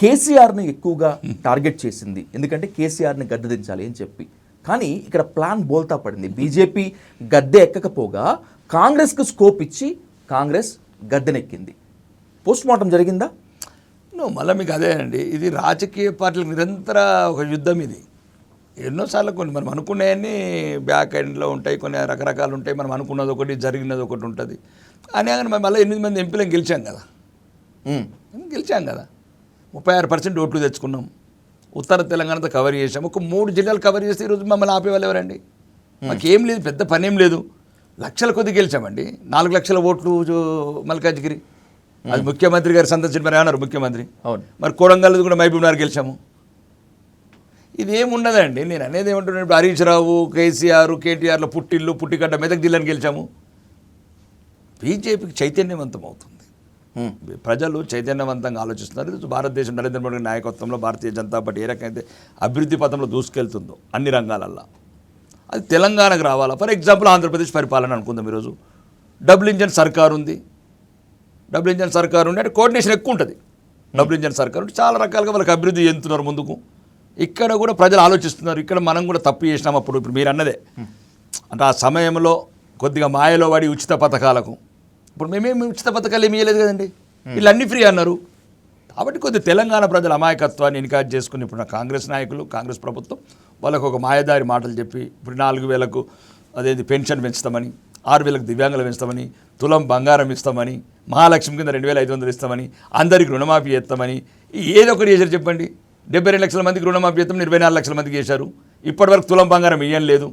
కేసీఆర్ని ఎక్కువగా టార్గెట్ చేసింది. ఎందుకంటే కేసీఆర్ని గద్దెదించాలి అని చెప్పి. కానీ ఇక్కడ ప్లాన్ బోల్తా పడింది. బీజేపీ గద్దె ఎక్కకపోగా కాంగ్రెస్కు స్కోప్ ఇచ్చి కాంగ్రెస్ గద్దెనెక్కింది. పోస్ట్ మార్టం జరిగిందా? మళ్ళీ మీకు అదేనండి, ఇది రాజకీయ పార్టీలకు నిరంతర ఒక యుద్ధం. ఇది ఎన్నోసార్లు కొన్ని మనం అనుకునేవన్నీ బ్యాక్ ఎండ్లో ఉంటాయి, కొన్ని రకరకాలు ఉంటాయి. మనం అనుకున్నది ఒకటి, జరిగినది ఒకటి ఉంటుంది. అని కానీ మనం మళ్ళీ 8 మంది ఎంపీలను గెలిచాం కదా. 36% ఓట్లు తెచ్చుకున్నాం. ఉత్తర తెలంగాణతో కవర్ చేసాం. ఒక 3 జిల్లాలు కవర్ చేస్తే ఈరోజు మమ్మల్ని ఆపేవాళ్ళు ఎవరండి? మాకేం లేదు, పెద్ద పనేం లేదు. లక్షల కొద్ది గెలిచామండి. 4 లక్షల ఓట్లు మల్కాజ్గిరి. అది ముఖ్యమంత్రి గారు సందర్శించి మరి ఏమన్నారు ముఖ్యమంత్రి. అవును. మరి కొడంగల్ కూడా మహబూబ్ నగర్ గెలిచాము. ఇదేముండదండి. నేను అనేది ఏమంటున్నాను, హరీష్ రావు, కేసీఆర్, కేటీఆర్లో పుట్టిల్లు పుట్టిగడ్డ మెదక్ జిల్లాని గెలిచాము. బీజేపీకి చైతన్యవంతం అవుతుంది. ప్రజలు చైతన్యవంతంగా ఆలోచిస్తున్నారు. ఈరోజు భారతదేశం నరేంద్ర మోడీ నాయకత్వంలో భారతీయ జనతా పార్టీ ఏ రకమైతే అభివృద్ధి పథంలో దూసుకెళ్తుందో అన్ని రంగాలల్లో, అది తెలంగాణకు రావాలా. ఫర్ ఎగ్జాంపుల్ ఆంధ్రప్రదేశ్ పరిపాలన అనుకుందాం. ఈరోజు డబుల్ ఇంజన్ సర్కారు ఉంది. డబుల్ ఇంజన్ సర్కారు ఉంటే అంటే కోఆర్డినేషన్ ఎక్కువ ఉంటుంది. డబుల్ ఇంజన్ సర్కారు ఉంటే చాలా రకాలుగా వాళ్ళకి అభివృద్ధి చెందుతున్నారు ముందుకు. ఇక్కడ కూడా ప్రజలు ఆలోచిస్తున్నారు. ఇక్కడ మనం కూడా తప్పు చేసినాం. ఇప్పుడు మీరు అన్నదే అంటే ఆ సమయంలో కొద్దిగా మాయలో వాడి ఉచిత పథకాలకు, ఇప్పుడు మేమేమి ఉచిత పథకాలు ఏమి ఇవ్వలేదు కదండి. వీళ్ళు అన్నీ ఫ్రీ అన్నారు. కాబట్టి కొద్ది తెలంగాణ ప్రజల అమాయకత్వాన్ని ఇన్కాజ్ చేసుకుని ఇప్పుడు కాంగ్రెస్ నాయకులు, కాంగ్రెస్ ప్రభుత్వం వాళ్ళకు ఒక మాయదారి మాటలు చెప్పి ఇప్పుడు 4,000కు అదేది పెన్షన్ పెంచుతామని, 6,000కు దివ్యాంగులు పెంచుతామని, తులం బంగారం ఇస్తామని, మహాలక్ష్మి కింద 2,500 ఇస్తామని, అందరికి రుణమాఫీ చేస్తామని, ఏదో ఒకటి చేశారు చెప్పండి. 72 లక్షల మందికి రుణమాఫీ చేస్తామని 24 లక్షల మందికి చేశారు. ఇప్పటివరకు తులం బంగారం ఇవ్వలేదు.